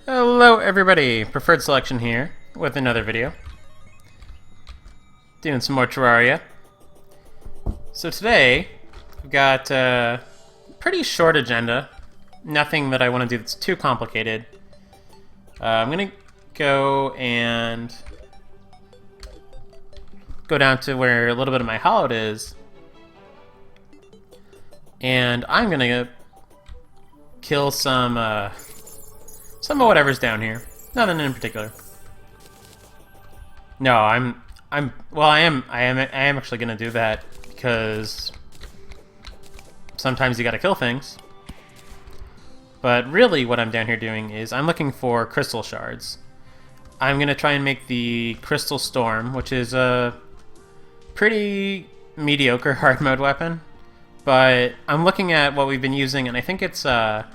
Hello everybody, Preferred Selection here with another video. Doing some more Terraria. So today, we've got a pretty short agenda. Nothing that I want to do that's too complicated. I'm going to go and go down to where a little bit of my hallowed is. And I'm going to kill some of whatever's down here. Nothing in particular. No, I am actually gonna do that because sometimes you gotta kill things. But really what I'm down here doing is I'm looking for crystal shards. I'm gonna try and make the Crystal Storm, which is a pretty mediocre hard mode weapon. But I'm looking at what we've been using and I think it's a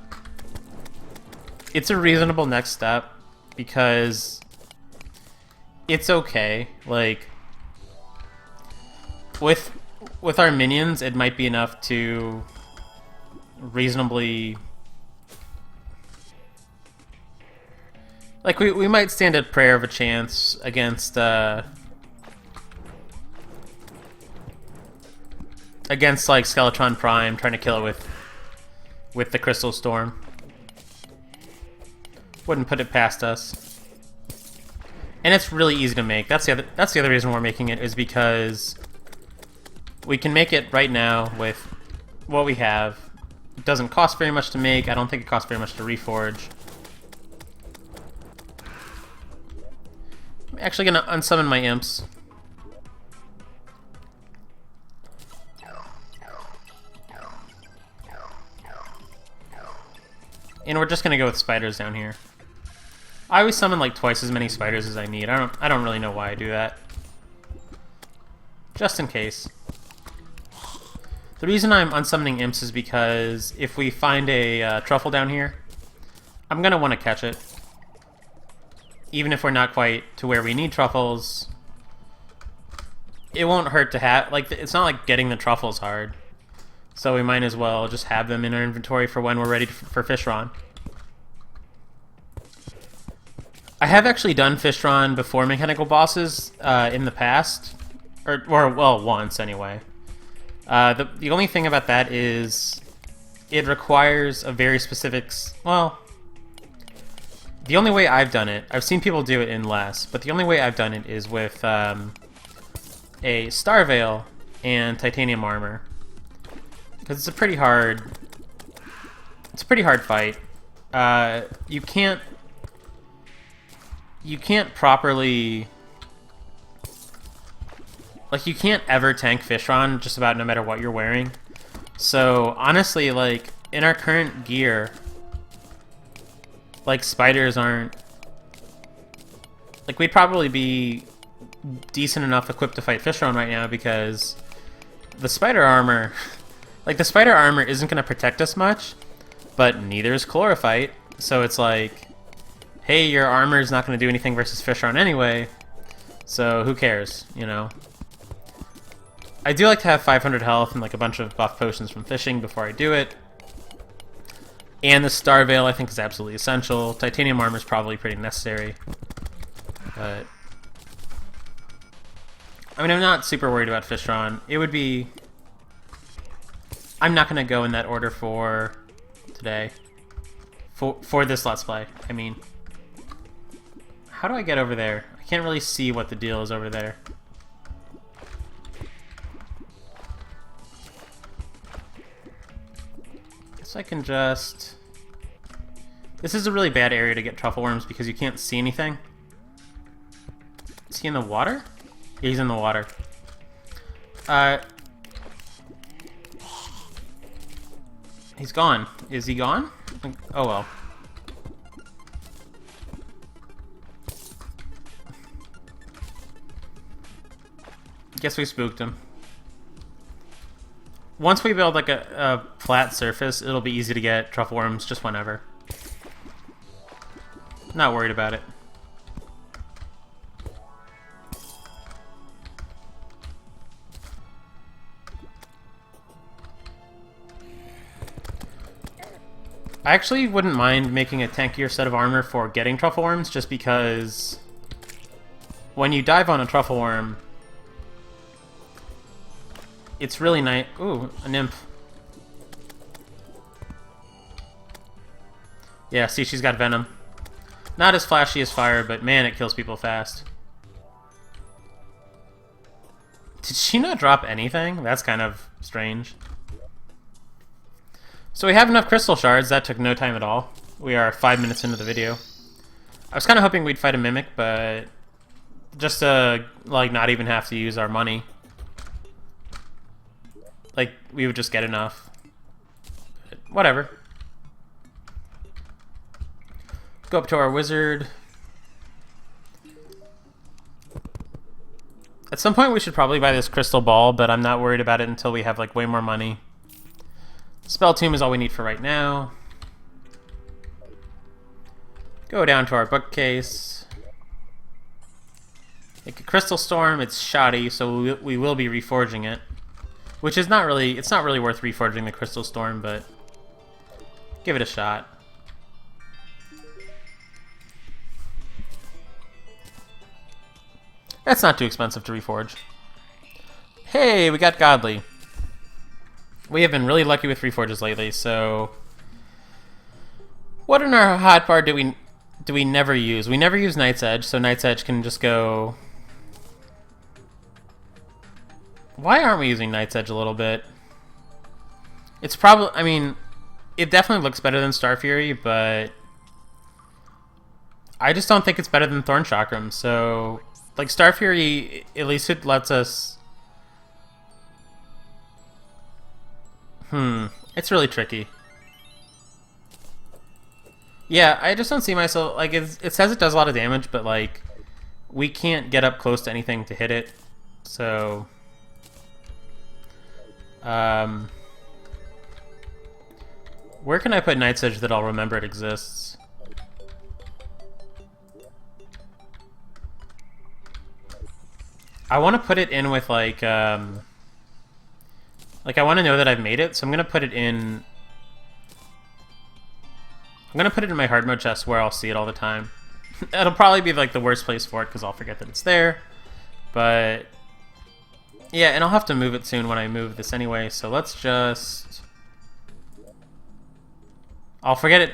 reasonable next step because it's okay. Like with our minions, it might be enough to reasonably, like we might stand a prayer of a chance against like Skeletron Prime trying to kill it with the Crystal Storm. Wouldn't put it past us. And it's really easy to make. That's the other reason we're making it, is because we can make it right now with what we have. It doesn't cost very much to make. I don't think it costs very much to reforge. I'm actually gonna unsummon my imps. And we're just gonna go with spiders down here. I always summon like twice as many spiders as I need. I don't really know why I do that. Just in case. The reason I'm unsummoning imps is because if we find a truffle down here, I'm gonna want to catch it. Even if we're not quite to where we need truffles, it won't hurt to have, like, it's not like getting the truffles hard. So we might as well just have them in our inventory for when we're ready for Fishron. I have actually done Fishron before mechanical bosses in the past, or well, once anyway. The only thing about that is it requires a very specific. Well, the only way I've done it, I've seen people do it in less, but the only way I've done it is with a Star Veil and titanium armor, because it's a pretty hard fight. You can't properly, like, you can't ever tank Fishron just about no matter what you're wearing. So honestly, like, in our current gear, like, spiders aren't, like, we'd probably be decent enough equipped to fight Fishron right now because the spider armor, like, the spider armor isn't going to protect us much, but neither is Chlorophyte. So it's like, hey, your armor is not going to do anything versus Fishron anyway, so who cares, you know? I do like to have 500 health and like a bunch of buff potions from fishing before I do it. And the Star Veil I think is absolutely essential. Titanium armor is probably pretty necessary. But I mean, I'm not super worried about Fishron. It would be... I'm not going to go in that order for today. For this Let's Play, I mean. How do I get over there? I can't really see what the deal is over there. Guess I can just... This is a really bad area to get truffle worms because you can't see anything. Is he in the water? Yeah, he's in the water. He's gone. Is he gone? Oh well. Guess we spooked him. Once we build like a flat surface, it'll be easy to get truffle worms just whenever. Not worried about it. I actually wouldn't mind making a tankier set of armor for getting truffle worms, just because when you dive on a truffle worm, it's really nice. Ooh, a nymph. Yeah, see, she's got venom. Not as flashy as fire, but man, it kills people fast. Did she not drop anything? That's kind of strange. So we have enough crystal shards. That took no time at all. We are 5 minutes into the video. I was kind of hoping we'd fight a mimic, but just to like not even have to use our money. Like we would just get enough. But whatever. Go up to our wizard. At some point we should probably buy this crystal ball, but I'm not worried about it until we have like way more money. Spell Tomb is all we need for right now. Go down to our bookcase. Make a crystal storm. It's shoddy, so we will be reforging it. Which is not really, it's not really worth reforging the crystal storm, but give it a shot. That's not too expensive to reforge. Hey, we got Godly. We have been really lucky with reforges lately, so what in our hotbar do we never use? We never use Night's Edge, so Night's Edge can just go. Why aren't we using Night's Edge a little bit? It's probably, I mean, it definitely looks better than Star Fury, but I just don't think it's better than Thorn Chakram, so like Star Fury, at least it lets us. It's really tricky. Yeah, I just don't see myself, like, it says it does a lot of damage, but like we can't get up close to anything to hit it, so where can I put Night's Edge that I'll remember it exists? I want to put it in with like I want to know that I've made it, so I'm gonna put it in. I'm gonna put it in my hard mode chest where I'll see it all the time. It'll probably be like the worst place for it because I'll forget that it's there. But yeah, and I'll have to move it soon when I move this anyway. So let's just. I'll forget it.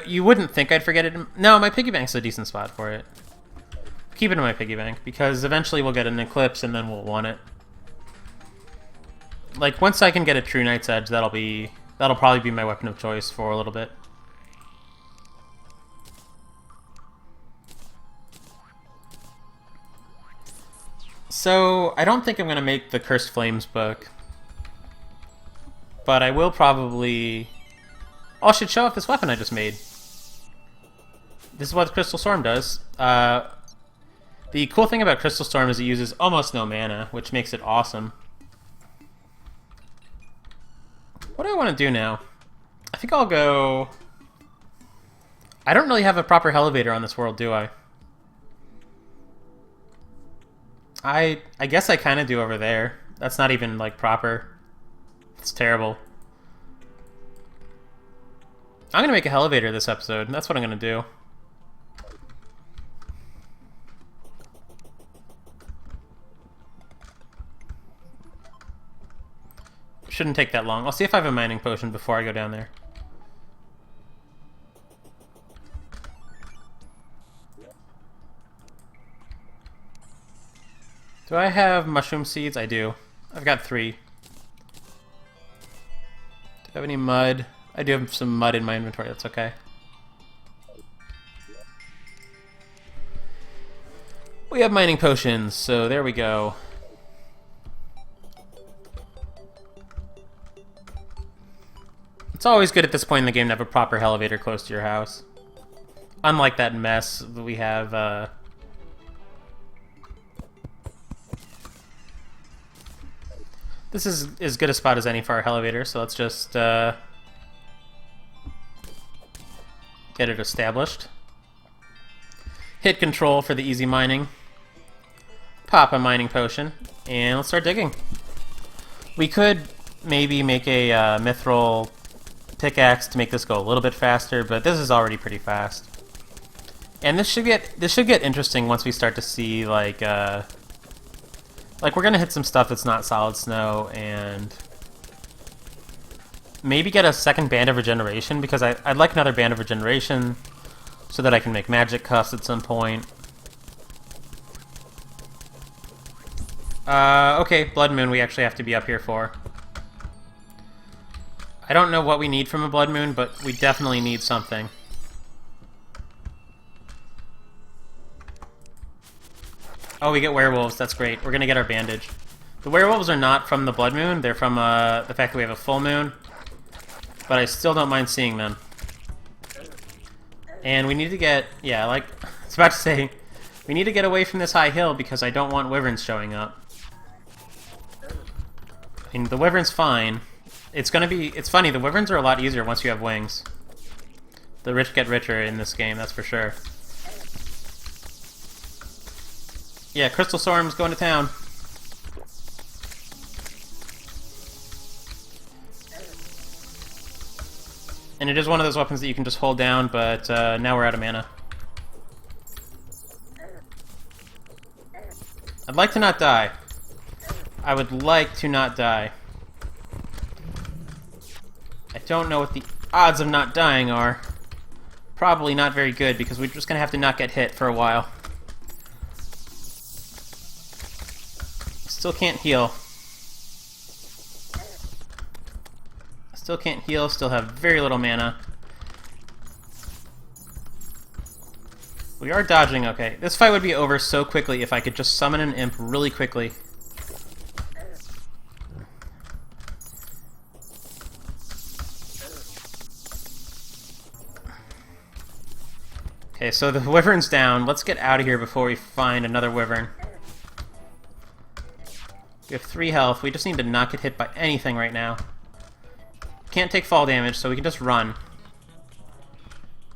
You wouldn't think I'd forget it. No, my piggy bank's a decent spot for it. Keep it in my piggy bank because eventually we'll get an eclipse and then we'll want it. Like once I can get a true Night's Edge, that'll probably be my weapon of choice for a little bit. So I don't think I'm gonna make the Cursed Flames book, but I will probably. Oh, I should show off this weapon I just made. This is what Crystal Storm does. The cool thing about Crystal Storm is it uses almost no mana, which makes it awesome. What do I want to do now? I think I'll go. I don't really have a proper elevator on this world, do I? I guess I kind of do over there. That's not even, like, proper. It's terrible. I'm going to make a elevator this episode. That's what I'm going to do. Shouldn't take that long. I'll see if I have a mining potion before I go down there. Do I have mushroom seeds? I do. I've got 3. Do I have any mud? I do have some mud in my inventory. That's okay. We have mining potions, so there we go. It's always good at this point in the game to have a proper elevator close to your house. Unlike that mess that we have, This is as good a spot as any for our elevator, so let's just, get it established. Hit control for the easy mining. Pop a mining potion, and let's start digging. We could maybe make a mithril pickaxe to make this go a little bit faster, but this is already pretty fast. And this should get interesting once we start to see like we're gonna hit some stuff that's not solid snow and maybe get a second band of regeneration, because I'd like another band of regeneration so that I can make magic cuffs at some point. Okay, Blood Moon we actually have to be up here for. I don't know what we need from a Blood Moon, but we definitely need something. Oh, we get werewolves. That's great. We're gonna get our bandage. The werewolves are not from the Blood Moon. They're from the fact that we have a full moon. But I still don't mind seeing them. And we need to get... Yeah, like... I was about to say... We need to get away from this high hill because I don't want wyverns showing up. I mean, the wyvern's fine. It's gonna be... It's funny, the wyverns are a lot easier once you have wings. The rich get richer in this game, that's for sure. Yeah, Crystal Storm's going to town. And it is one of those weapons that you can just hold down, but now we're out of mana. I'd like to not die. I would like to not die. I don't know what the odds of not dying are. Probably not very good, because we're just going to have to not get hit for a while. Still can't heal. Still can't heal, still have very little mana. We are dodging, okay. This fight would be over so quickly if I could just summon an imp really quickly. Okay, so the wyvern's down. Let's get out of here before we find another wyvern. We have 3 health. We just need to not get hit by anything right now. Can't take fall damage, so we can just run.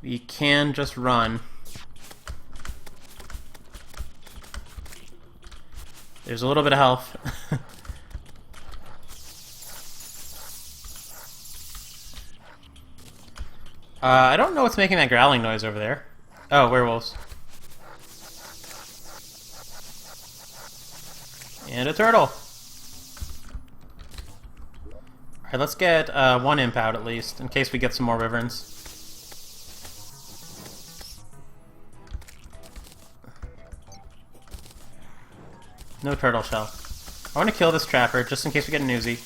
We can just run. There's a little bit of health. I don't know what's making that growling noise over there. Oh, werewolves. And a turtle. Alright, let's get 1 imp out at least, in case we get some more wyverns. No turtle shell. I want to kill this trapper, just in case we get an Uzi.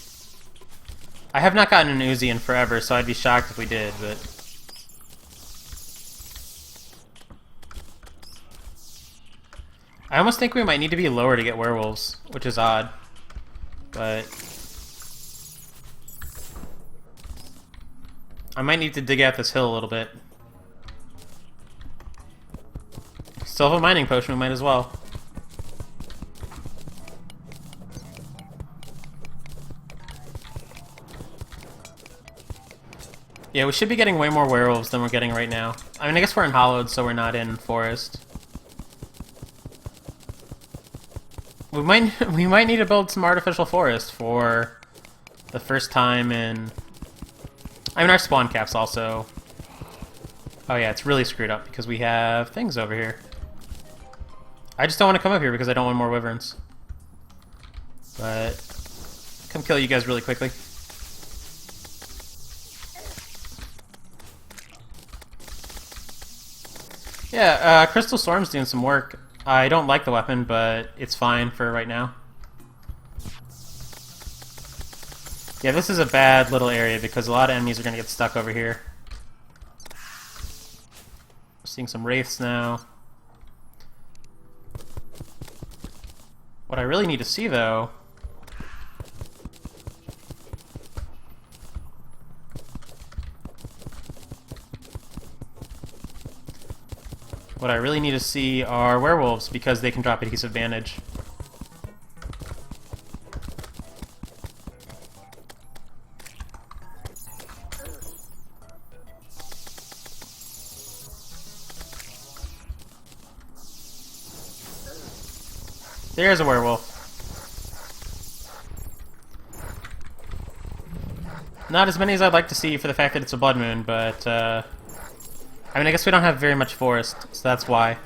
I have not gotten an Uzi in forever, so I'd be shocked if we did, but... I almost think we might need to be lower to get werewolves, which is odd. But... I might need to dig out this hill a little bit. Still have a mining potion, we might as well. Yeah, we should be getting way more werewolves than we're getting right now. I mean, I guess we're in Hollowed, so we're not in Forest. We might need to build some artificial forest for the first time in... I mean, our spawn cap's also... Oh yeah, it's really screwed up because we have things over here. I just don't want to come up here because I don't want more wyverns. But... come kill you guys really quickly. Yeah, Crystal Storm's doing some work. I don't like the weapon, but it's fine for right now. Yeah, this is a bad little area because a lot of enemies are going to get stuck over here. We're seeing some wraiths now. What I really need to see, though... What I really need to see are werewolves, because they can drop adhesive bandage. There's a werewolf. Not as many as I'd like to see for the fact that it's a blood moon, but I mean, I guess we don't have very much forest, so that's why.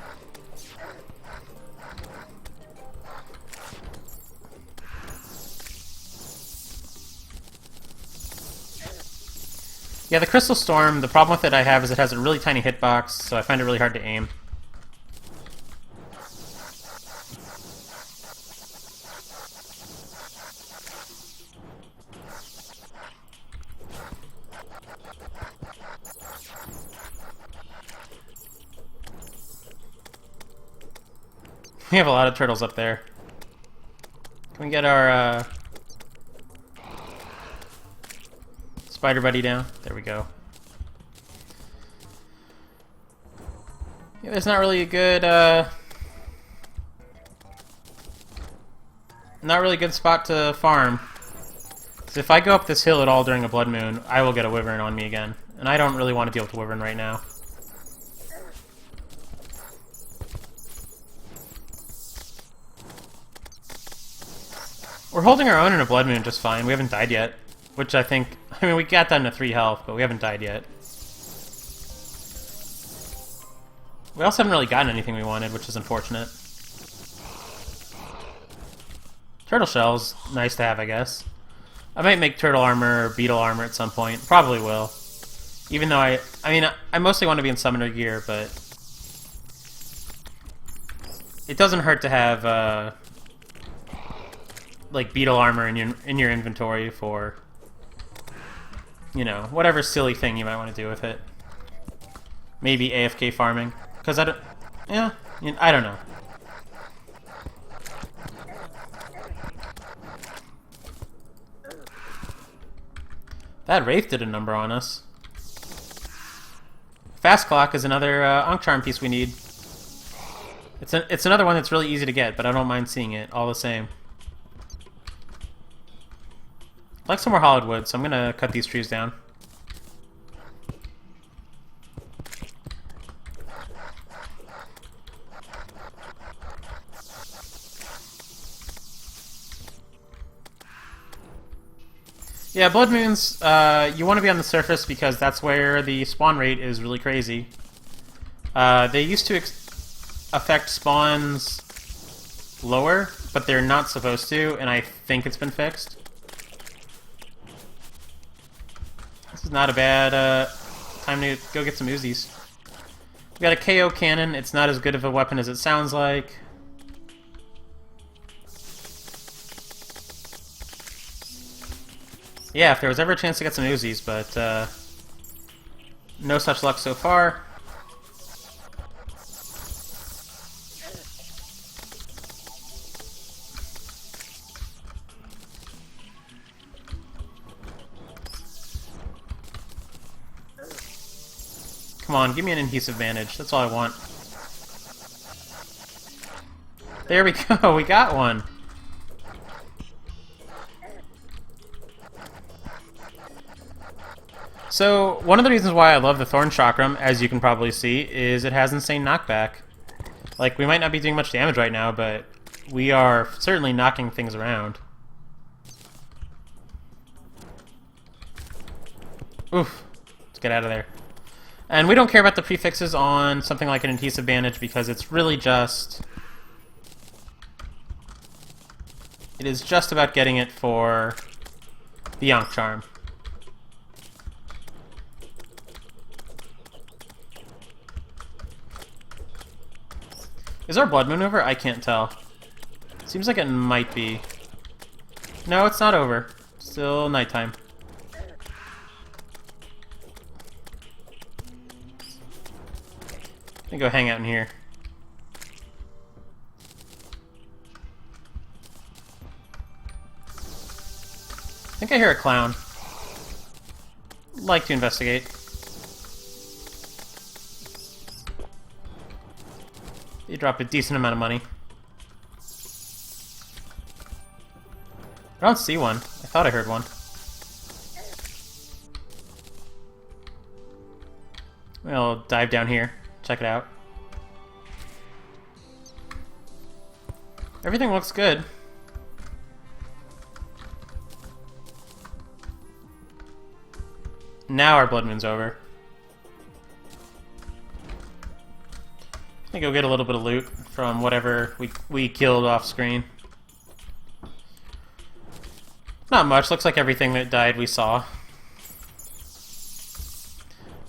Yeah, the Crystal Storm, the problem with it I have is it has a really tiny hitbox, so I find it really hard to aim. We have a lot of turtles up there. Can we get our spider buddy down? There we go. Yeah, there's not really a good not really a good spot to farm. So if I go up this hill at all during a blood moon, I will get a wyvern on me again. And I don't really want to deal with the wyvern right now. We're holding our own in a blood moon just fine. We haven't died yet. Which I think... I mean, we got down to 3 health, but we haven't died yet. We also haven't really gotten anything we wanted, which is unfortunate. Turtle shells, nice to have, I guess. I might make turtle armor or beetle armor at some point. Probably will. Even though I mean, I mostly want to be in summoner gear, but... it doesn't hurt to have, like, beetle armor in your inventory for... you know, whatever silly thing you might want to do with it. Maybe AFK farming. Because I don't... yeah, I don't know. That Wraith did a number on us. Fast Clock is another Ankh Charm piece we need. It's another one that's really easy to get, but I don't mind seeing it all the same. I like some more hollowed wood, so I'm gonna cut these trees down. Yeah, blood moons, you want to be on the surface because that's where the spawn rate is really crazy. They used to affect spawns lower, but they're not supposed to, and I think it's been fixed. This is not a bad time to go get some Uzis. We got a KO cannon. It's not as good of a weapon as it sounds like. Yeah, if there was ever a chance to get some Uzis, but no such luck so far. Come on, give me an adhesive bandage. That's all I want. There we go, we got one. So, one of the reasons why I love the Thorn Chakram, as you can probably see, is it has insane knockback. Like, we might not be doing much damage right now, but we are certainly knocking things around. Oof. Let's get out of there. And we don't care about the prefixes on something like an adhesive bandage because it's really just... it is just about getting it for the Ankh Charm. Is our blood moon over? I can't tell. Seems like it might be. No, it's not over. Still nighttime. I'm gonna go hang out in here. I think I hear a clown. Like to investigate. You drop a decent amount of money. I don't see one. I thought I heard one. We'll dive down here. Check it out. Everything looks good. Now our blood moon's over. I think we'll get a little bit of loot from whatever we killed off screen. Not much. Looks like everything that died we saw.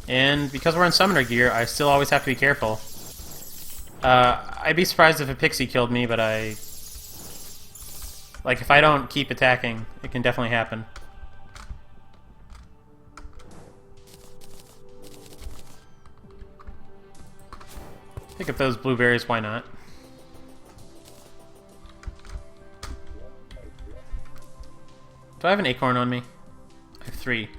And because we're in summoner gear, I still always have to be careful. I'd be surprised if a pixie killed me, but like, if I don't keep attacking, it can definitely happen. Pick up those blueberries, why not? Do I have an acorn on me? I have 3.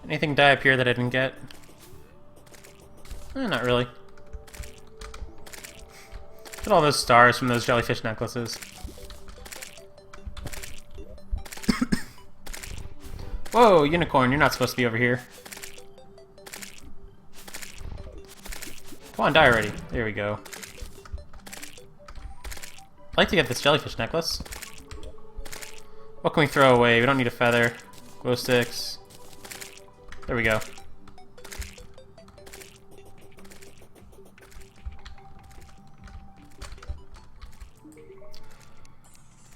Anything die up here that I didn't get? Not really. Look at all those stars from those jellyfish necklaces. Whoa, unicorn, you're not supposed to be over here. Come on, die already. There we go. I'd like to get this jellyfish necklace. What can we throw away? We don't need a feather. Glow sticks. There we go.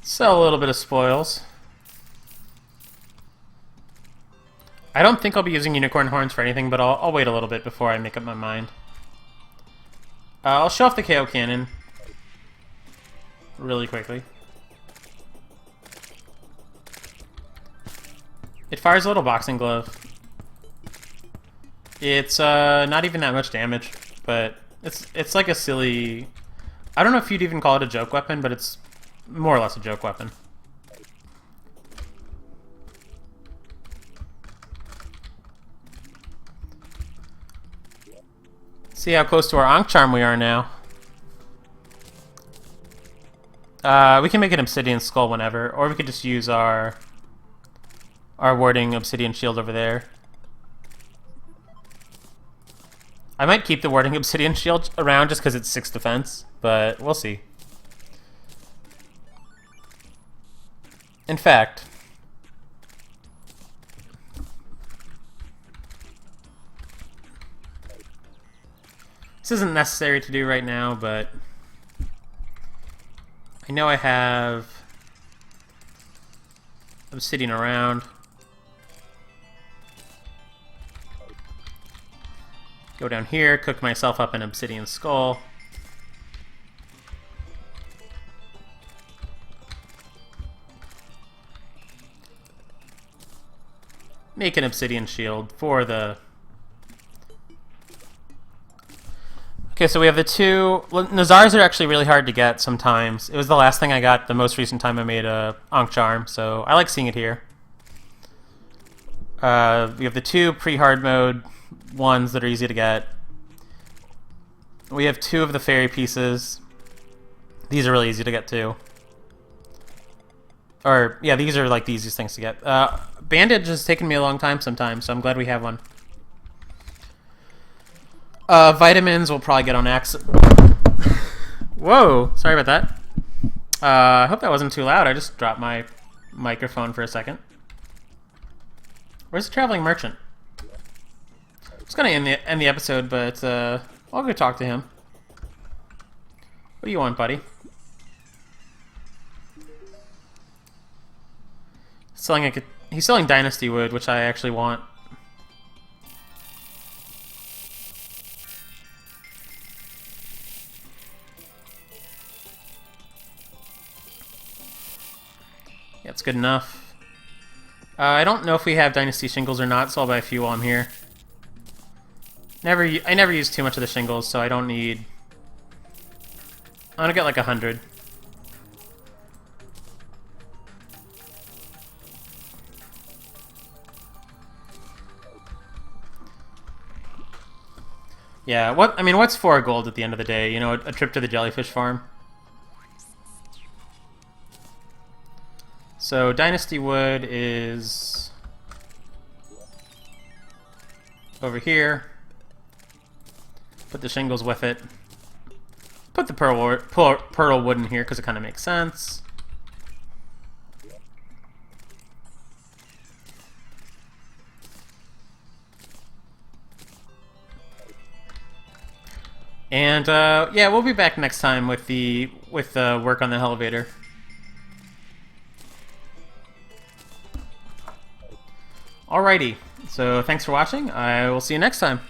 Sell a little bit of spoils. I don't think I'll be using unicorn horns for anything, but I'll wait a little bit before I make up my mind. I'll show off the KO cannon really quickly. It fires a little boxing glove. It's not even that much damage, but it's like a silly... I don't know if you'd even call it a joke weapon, but it's more or less a joke weapon. See how close to our Ankh Charm we are now. We can make an obsidian skull whenever, or we could just use our warding obsidian shield over there. I might keep the warding obsidian shield around just because it's 6 defense, but we'll see. In fact, this isn't necessary to do right now, but I know I have obsidian around. Go down here, cook myself up an obsidian skull. Make an obsidian shield for the... Okay, so we have the 2... Nazars are actually really hard to get sometimes. It was the last thing I got the most recent time I made a Ankh Charm, so I like seeing it here. We have the 2 pre-hard mode ones that are easy to get. We have 2 of the fairy pieces. These are really easy to get too. Or, yeah, these are like the easiest things to get. Bandage has taken me a long time sometimes, so I'm glad we have one. Vitamins we'll probably get on accident. Whoa, sorry about that. I hope that wasn't too loud. I just dropped my microphone for a second. Where's the traveling merchant? I was gonna end the episode, but I'll go talk to him. What do you want, buddy? He's selling dynasty wood, which I actually want. Yeah, it's good enough. I don't know if we have dynasty shingles or not, so I'll buy a few while I'm here. I never use too much of the shingles, so I don't need... I'm gonna get like 100. Yeah, what's 4 gold at the end of the day? You know, a trip to the jellyfish farm. So, dynasty wood is over here. Put the shingles with it. Put the pearl wood in here because it kind of makes sense. And yeah, we'll be back next time with the work on the elevator. Alrighty, so thanks for watching. I will see you next time.